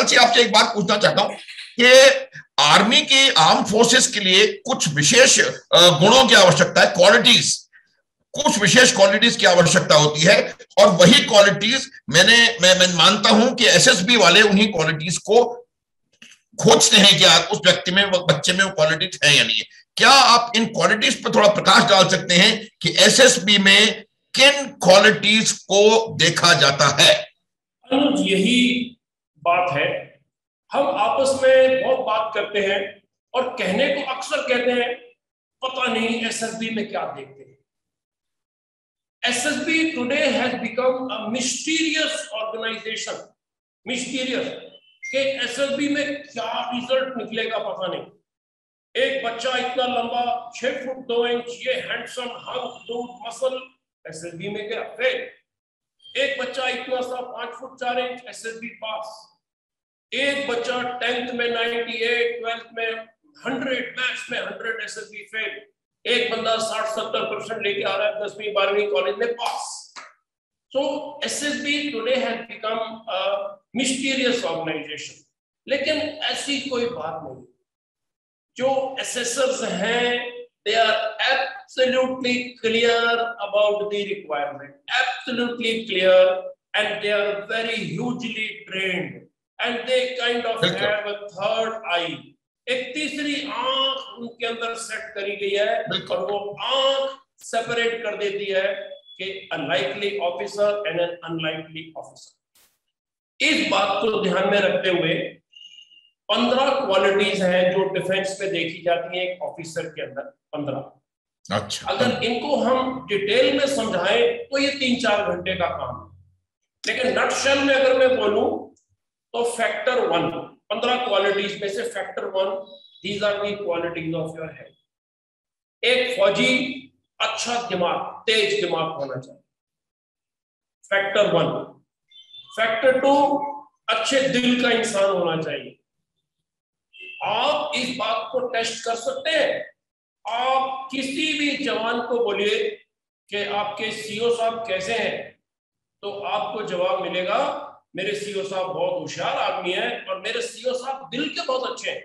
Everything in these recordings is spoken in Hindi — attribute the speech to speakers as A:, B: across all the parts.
A: कलसी आपसे एक बात पूछना चाहता हूं कि आर्मी की आर्म फोर्सेस के लिए कुछ विशेष गुणों की आवश्यकता है, क्वालिटीज, कुछ विशेष क्वालिटीज की आवश्यकता होती है, और वही क्वालिटीज मैं मानता हूं कि एसएसबी वाले उन्हीं क्वालिटीज को खोजते हैं कि उस व्यक्ति में, बच्चे में वो क्वालिटीज है या नहीं है। क्या आप इन क्वालिटीज पर थोड़ा प्रकाश डाल सकते हैं कि एसएसबी में किन क्वालिटीज को देखा जाता है?
B: अनुज, यही बात है। हम आपस में बहुत बात करते हैं और कहने को अक्सर कहते हैं पता नहीं एसएसबी में क्या देखते हैं। SSB today has become a mysterious organisation. Mysterious कि एसएसबी में क्या रिजल्ट निकलेगा पता नहीं। एक बच्चा इतना लंबा 6 फुट 2 इंच, ये हैंडसम हंक दूध मसल, एसएसबी में क्या फेल। एक बच्चा इतना सा 5 फुट 4 इंच, एसएसबी पास। एक बच्चा 10th में 98, 12th में 100, मैथ्स में 100, एसएसबी फेल। एक बंदा 60-70% लेके आ रहा है 10वीं 12वीं कॉलेज में, पास। So SSB today has become a mysterious organization। लेकिन ऐसी कोई बात नहीं। जो assessors हैं, they are absolutely clear about the requirement, absolutely clear, and they are very hugely trained, and they kind of have a third eye, एक तीसरी आंख उनके अंदर सेट करी गई है, और वो आंख सेपरेट कर देती है कि a likely officer and an unlikely officer। इस बात को ध्यान में रखते हुए 15 क्वालिटीज हैं जो डिफेंस में देखी जाती हैं एक ऑफिसर के अंदर। 15।
A: अच्छा,
B: अगर इनको हम डिटेल में समझाएं तो ये 3-4 घंटे का काम है, लेकिन नटशेल में अगर मैं बोलूं तो फैक्टर 1, 15 क्वालिटीज में से factor 1, these are the qualities of your head. एक फौजी अच्छा दिमाग, तेज दिमाग होना चाहिए, फैक्टर 1। फैक्टर 2, अच्छे दिल का इंसान होना चाहिए। आप इस बात को टेस्ट कर सकते हैं। आप किसी भी जवान को बोलिए कि आपके सीओ साहब कैसे हैं, तो आपको जवाब मिलेगा मेरे सीओ साहब बहुत होशियार आदमी है और मेरे सीओ साहब दिल के बहुत अच्छे हैं।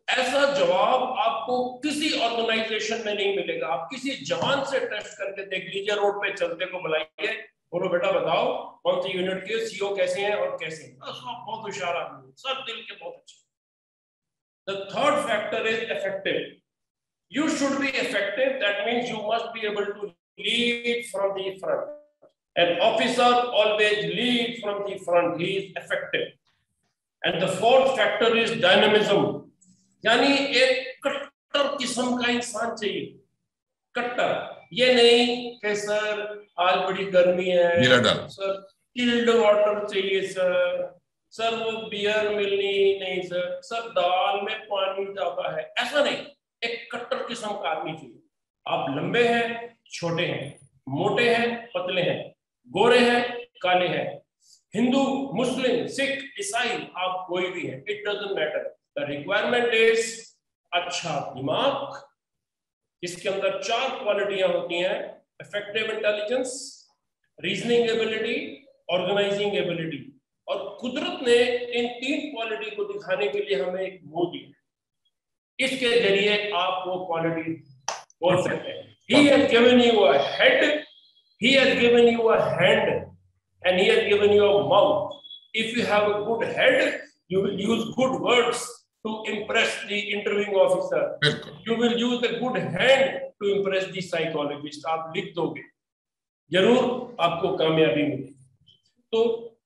B: ऐसा जवाब आपको किसी ऑर्गेनाइजेशन में नहीं मिलेगा। आप किसी जवान से टेस्ट करके देख लीजिए, रोड पे चलते को बुलाइए, बोलो बेटा बताओ कौन सी यूनिट के सीओ कैसे हैं और कैसे हैं, सब बहुत होशियार आदमी, सब दिल के बहुत अच्छे। The third factor is effective. You should be effective. That means you must be able to lead from the front. An officer always leads from the front. He is effective. And the fourth factor is dynamism. यानी एक कट्टर किस्म का इंसान चाहिए। कट्टर, ये नहीं कि सर आज बड़ी गर्मी है, सर चिल्ड वाटर चाहिए, सर वो बियर मिलनी ही नहीं, सर दाल में पानी ज्यादा है, ऐसा नहीं। एक कट्टर किस्म का आदमी चाहिए। आप लंबे हैं, छोटे हैं, मोटे हैं, पतले हैं, गोरे हैं, काले हैं, हिंदू, मुस्लिम, सिख, ईसाई, आप कोई भी हैं, it doesn't matter. The requirement is अच्छा दिमाग, इसके अंदर 4 क्वालिटियां होती हैं: effective intelligence, reasoning ability, organizing ability। और कुदरत ने इन 3 क्वालिटी को दिखाने के लिए हमें एक मुंह दिया, इसके जरिए आप वो क्वालिटी बोल सकते हैं। He has given you a head, he has given you a hand, and he has given you a mouth. If you have a good head, you will use good words to impress the interviewing officer. You will use a good hand to impress the psychologist. आप लिख दोगे, जरूर आपको कामयाबी मिलेगी। तो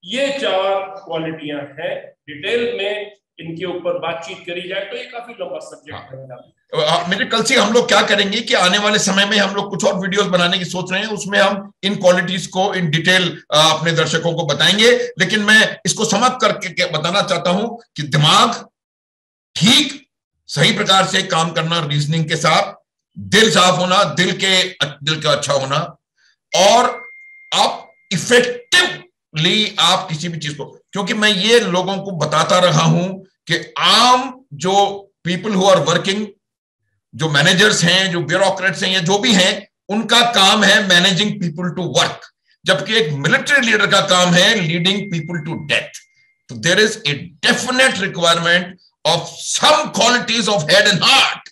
B: ये 4 क्वालिटियां हैं। डिटेल में इनके ऊपर बातचीत करी जाए तो ये काफी लंबा सब्जेक्ट है।
A: मेरे कल से हम लोग क्या करेंगे कि आने वाले समय में हम लोग कुछ और वीडियोस बनाने की सोच रहे हैं, उसमें हम इन क्वालिटीज को इन डिटेल अपने दर्शकों को बताएंगे। लेकिन मैं इसको समाप्त करके बताना चाहता हूं कि दिमाग ठीक सही प्रकार से काम करना, रीजनिंग के साथ, दिल साफ होना, दिल का अच्छा होना, और आप इफेक्टिवली आप किसी भी चीज को, क्योंकि मैं ये लोगों को बताता रहा हूं कि आम जो पीपल हु आर वर्किंग, जो मैनेजर्स हैं, जो ब्यूरोक्रेट्स हैं या जो भी हैं, उनका काम है मैनेजिंग पीपल टू वर्क, जबकि एक मिलिट्री लीडर का काम है लीडिंग पीपल टू डेथ। तो there is a definite requirement of some qualities of head and heart.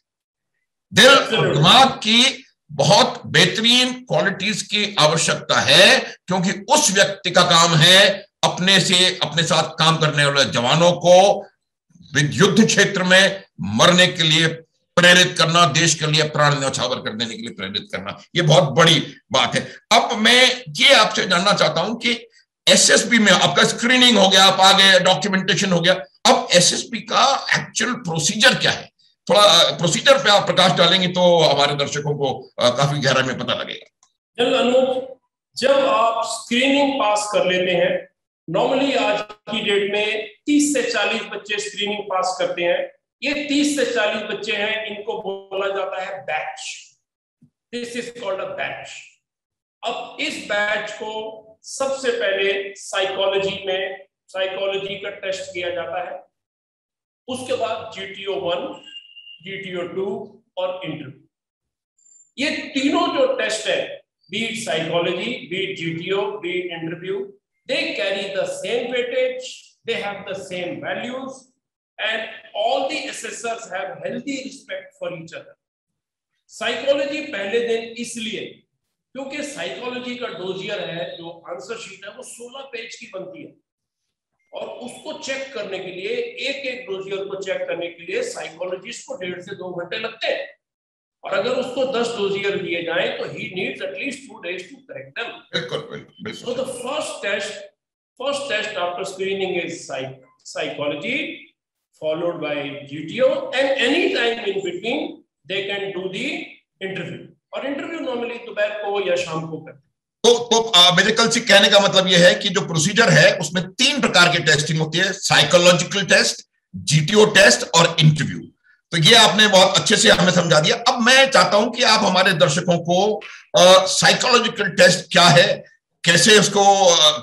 A: दिल और दिमाग की बहुत बेहतरीन क्वालिटीज की आवश्यकता है, क्योंकि उस व्यक्ति का काम है अपने साथ काम करने वाले जवानों को युद्ध क्षेत्र में मरने के लिए प्रेरित करना, देश के लिए प्राण न्यौछावर कर देने के लिए प्रेरित करना। ये बहुत बड़ी बात है। अब मैं ये आपसे जानना चाहता हूं कि एसएसबी में आपका स्क्रीनिंग हो गया, आप आ गए, डॉक्यूमेंटेशन हो गया, अब एसएसबी का एक्चुअल प्रोसीजर क्या है? थोड़ा प्रोसीजर पे आप प्रकाश डालेंगे तो हमारे दर्शकों को काफी गहराई में पता लगेगा।
B: अनुज, जब आप स्क्रीनिंग पास कर लेते हैं, नॉर्मली आज की डेट में 30 से 40 बच्चे स्क्रीनिंग पास करते हैं। ये 30 से 40 बच्चे हैं, इनको बोला जाता है batch. This is called a batch. अब इस बैच को सबसे पहले साइकोलॉजी का टेस्ट किया जाता है, उसके बाद GTO 1, GTO 2 और इंटरव्यू। ये तीनों जो टेस्ट है, be it psychology, be it GTO, be it interview, they carry the same weightage, they have the same values, and all the assessors have healthy respect for each other. Psychology पहले दिन इसलिए क्योंकि साइकोलॉजी का डोजियर है, जो आंसर शीट है वो 16 पेज की बनती है, और उसको चेक करने के लिए, एक डोजियर को चेक करने के लिए साइकोलॉजिस्ट को 1.5 से 2 घंटे लगते हैं। और अगर उसको 10 डोजियर दिए जाए तो ही needs at least 2 days to correct them. बिल्कुल। So the first test after screening is psychology, followed by GTO, and any time in between they can do the interview, और इंटरव्यू नॉर्मली दोपहर को या शाम को करते हैं।
A: तो मेरे कल से कहने का मतलब यह है कि जो प्रोसीजर है उसमें 3 प्रकार की टेस्टिंग होती है, साइकोलॉजिकल टेस्ट, GTO टेस्ट और इंटरव्यू। तो ये आपने बहुत अच्छे से हमें समझा दिया। अब मैं चाहता हूं कि आप हमारे दर्शकों को साइकोलॉजिकल टेस्ट क्या है, कैसे उसको,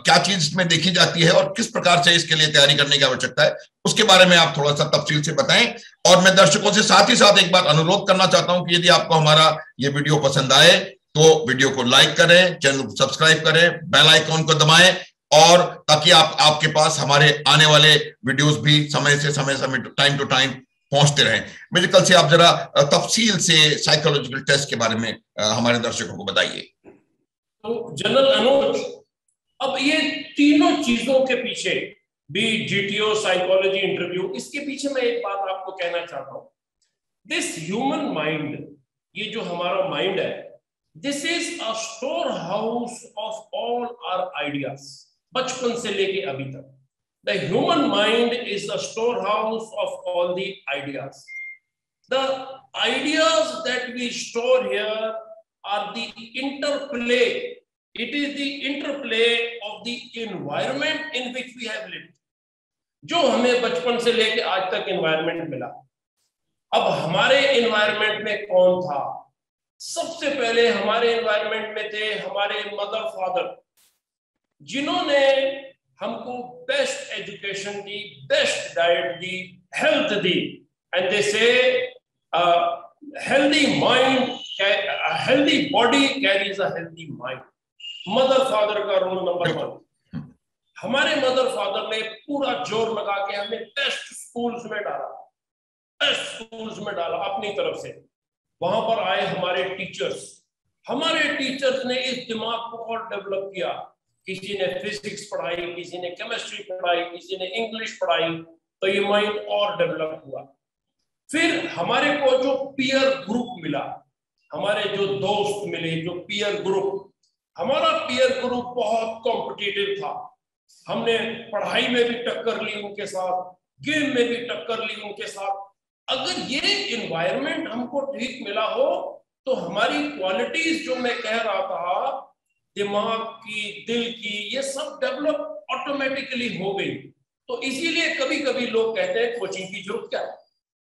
A: क्या चीज इसमें देखी जाती है और किस प्रकार से इसके लिए तैयारी करने की आवश्यकता है, उसके बारे में आप थोड़ा सा तफसील से बताएं। और मैं दर्शकों से साथ ही साथ एक बात अनुरोध करना चाहता हूं कि यदि आपको हमारा ये वीडियो पसंद आए तो वीडियो को लाइक करें, चैनल को सब्सक्राइब करें, बेल आइकॉन को दबाएं, और ताकि आपके पास हमारे आने वाले वीडियोस भी समय टाइम टू टाइम पहुंचते रहें। मेरे कल से आप जरा तफसील से साइकोलॉजिकल टेस्ट के बारे में हमारे दर्शकों को बताइए।
B: तो जनरल अनुज, अब ये तीनों चीजों के पीछे, भी GTO, साइकोलॉजी, इंटरव्यू, इसके पीछे मैं एक बात आपको कहना चाहता हूं। दिस ह्यूमन माइंड, ये जो हमारा माइंड है, this is a store house of all our ideas. बचपन से लेके अभी तक the human mind is the store house of all the ideas. The ideas that we store here are the interplay. It is the interplay of the environment in which we have lived. जो हमें बचपन से लेके आज तक environment मिला। अब हमारे environment में कौन था? सबसे पहले हमारे environment में थे हमारे mother father, जिन्होंने हमको best education the, best diet the, health the, and they say healthy mind, a healthy body carries a healthy mind. Mother father का रोल नंबर 1। हमारे मदर फादर ने पूरा जोर लगा के हमें बेस्ट स्कूल्स में डाला अपनी तरफ से। वहां पर आए हमारे टीचर्स ने इस दिमाग को और डेवलप किया। किसी ने फिजिक्स पढ़ाई, किसी ने केमिस्ट्री पढ़ाई, किसी ने इंग्लिश पढ़ाई, तो ये माइंड और डेवलप हुआ। फिर हमारे को जो पीयर ग्रुप मिला, हमारे जो दोस्त मिले, जो पीयर ग्रुप, हमारा पीयर ग्रुप बहुत कॉम्पिटिटिव था। हमने पढ़ाई में भी टक्कर ली उनके साथ, गेम में भी टक्कर ली उनके साथ। अगर ये एनवायरनमेंट हमको ठीक मिला हो तो हमारी क्वालिटीज जो मैं कह रहा था, दिमाग की, दिल की, ये सब डेवलप ऑटोमेटिकली हो गई। तो इसीलिए कभी कभी लोग कहते हैं कोचिंग की जरूरत क्या है,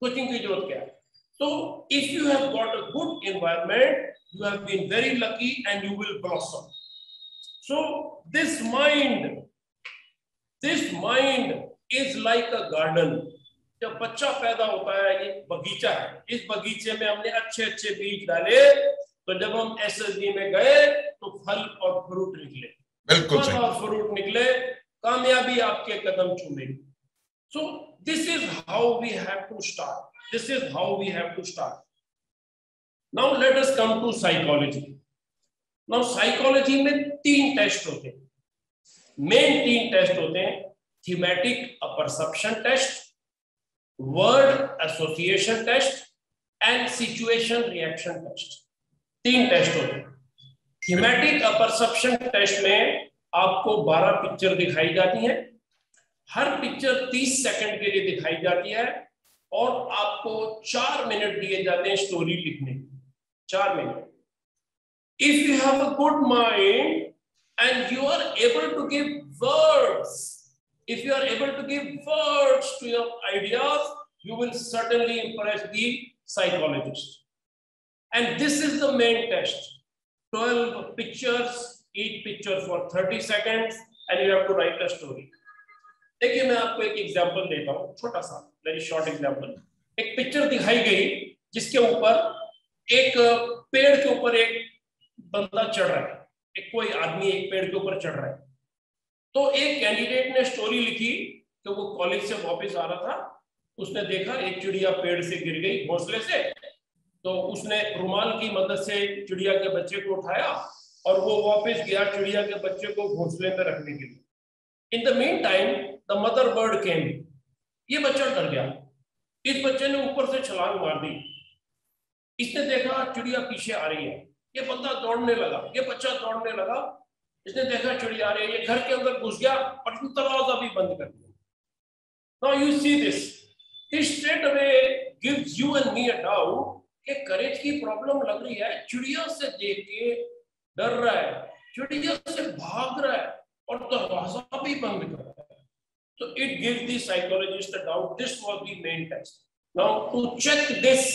B: कोचिंग की जरूरत क्या है। So if you have got a good environment, you have been very lucky and you will blossom. So this mind is like a garden. जब बच्चा पैदा होता है, ये बगीचा है। इस बगीचे में हमने अच्छे बीज डाले, तो जब हम SSB में गए तो फल और फ्रूट निकले।
A: बिल्कुल
B: फल और फ्रूट निकले, कामयाबी आपके कदम चूमेगी। So this is how we have to start, this is how we have to start. Now let us come to psychology. Now psychology में 3 टेस्ट होते हैं, मेन 3 टेस्ट होते हैं, thematic perception test, word association test and situation reaction test. 3 test होते हैं। थीमेटिक परसेप्शन टेस्ट में आपको 12 पिक्चर दिखाई जाती हैं, हर पिक्चर 30 सेकंड के लिए दिखाई जाती है और आपको 4 मिनट दिए जाते हैं स्टोरी लिखने के, 4 minute. If you have a good mind and you are able to give words, if you are able to give words to your ideas, you will certainly impress the psychologist. And this is the main test. 12 pictures, each picture for 30 seconds, and you have to write a story. देखिए मैं आपको एक एग्जांपल देता हूँ, छोटा सा, वेरी शॉर्ट एग्जांपल। एक पिक्चर दिखाई गई जिसके ऊपर एक पेड़ के ऊपर एक बंदा चढ़ रहा है, एक कोई आदमी एक पेड़ के ऊपर चढ़ रहा है। तो एक कैंडिडेट ने स्टोरी लिखी कि वो कॉलेज से वापस आ रहा था, उसने देखा एक चिड़िया पेड़ से गिर गई घोंसले से, तो उसने रुमाल की मदद से चिड़िया के बच्चे को उठाया और वो वापस गया चिड़िया के बच्चे को घोंसले में रखने के लिए। In the meantime the mother bird came. ये बच्चा डर गया, इस बच्चे ने ऊपर से छलांग मार दी, इसने देखा चिड़िया पीछे आ रही है, ये बंदा दौड़ने लगा, ये बच्चा दौड़ने लगा, इसने देखा चिड़िया आ रही है, ये घर के अंदर घुस गया और दरवाजा भी बंद कर दिया। Now you see this straight away gives you and me a doubt कि करेज की प्रॉब्लम लग रही है, चिड़िया से देख के डर रहा है, चिड़िया से भाग रहा है और दरवाजा भी बंद कर रहा है। So it gives the psychologist a doubt. This was the main test. Now to check this,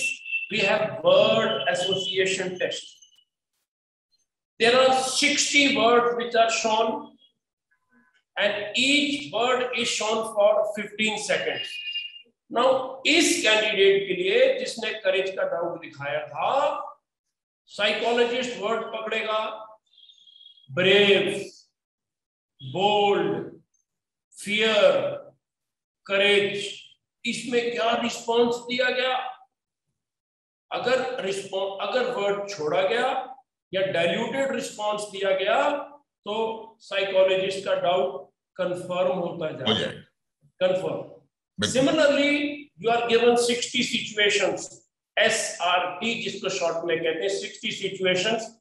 B: we have word association test. There are 60 words which are shown and each word is shown for 15 seconds. Now इस कैंडिडेट के लिए जिसने करेज का डाउट दिखाया था, साइकोलॉजिस्ट वर्ड पकड़ेगा ब्रेव, बोल्ड, फियर, करेज। इसमें क्या रिस्पॉन्स दिया गया? अगर वर्ड छोड़ा गया या डाइल्यूटेड रिस्पॉन्स दिया गया तो साइकोलॉजिस्ट का डाउट कंफर्म होता जाएगा, confirm. Similarly you are given 60 situations, SRT जिसको शॉर्ट में कहते हैं 60 situations.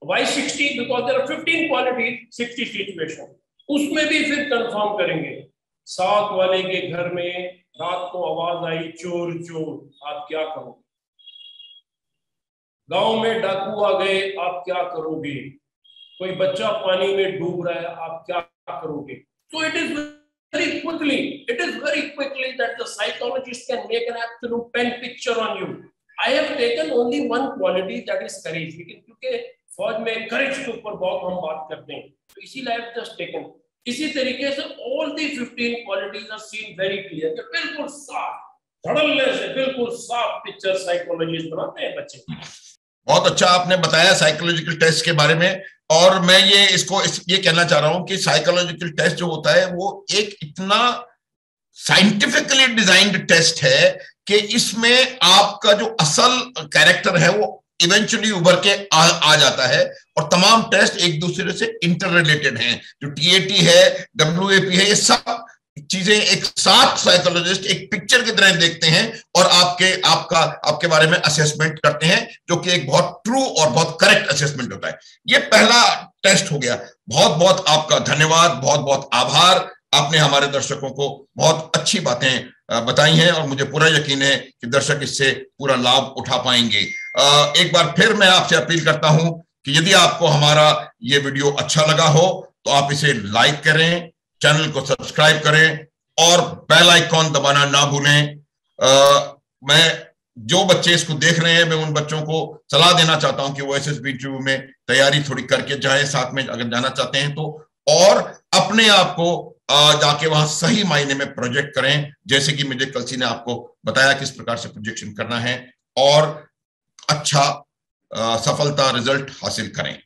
B: Why 60? Because there are 15 qualities, 60 situation. उसमें भी फिर कंफर्म करेंगे। साथ वाले के घर में रात को आवाज आई चोर चोर, आप क्या करोगे? गांव में डाकू आ गए, आप क्या करोगे? कोई बच्चा पानी में डूब रहा है, आप क्या करोगे? So it is very quickly that the psychologist can make an absolute pen picture on you. I have taken only one quality, that is courage. लेकिन क्योंकि फौज में करेज के ऊपर बहुत हम बात करते हैं, तो इसीलिए I have just taken. इसी तरीके से all the 15 qualities are seen very clear. बिल्कुल साफ, धड़ल्ले से बिल्कुल साफ पिक्चर साइकोलॉजिस्ट बनाते हैं बच्चे।
A: बहुत अच्छा आपने बताया साइकोलॉजिकल टेस्ट के बारे में, और मैं ये कहना चाह रहा हूं कि साइकोलॉजिकल टेस्ट जो होता है वो एक इतना साइंटिफिकली डिजाइंड टेस्ट है कि इसमें आपका जो असल कैरेक्टर है वो इवेंचुअली उभर के आ जाता है, और तमाम टेस्ट एक दूसरे से इंटर रिलेटेड हैं। जो TAT है, WAP है, ये सब चीजें एक साथ साइकोलॉजिस्ट एक पिक्चर की तरह देखते हैं और आपके बारे में असेसमेंट करते हैं, जो कि एक बहुत ट्रू और बहुत करेक्ट असेसमेंट होता है। ये पहला टेस्ट हो गया। बहुत बहुत आपका धन्यवाद, बहुत बहुत आभार। आपने हमारे दर्शकों को बहुत अच्छी बातें बताई हैं और मुझे पूरा यकीन है कि दर्शक इससे पूरा लाभ उठा पाएंगे। एक बार फिर मैं आपसे अपील करता हूं कि यदि आपको हमारा ये वीडियो अच्छा लगा हो तो आप इसे लाइक करें, चैनल को सब्सक्राइब करें और बेल आइकॉन दबाना ना भूलें। मैं जो बच्चे इसको देख रहे हैं, मैं उन बच्चों को सलाह देना चाहता हूं कि वो SSB इंटरव्यू में तैयारी थोड़ी करके जाए, साथ में अगर जाना चाहते हैं तो, और अपने आप को जाके वहां सही मायने में प्रोजेक्ट करें, जैसे कि मुझे कलसी ने आपको बताया किस प्रकार से प्रोजेक्शन करना है, और अच्छा सफलता रिजल्ट हासिल करें।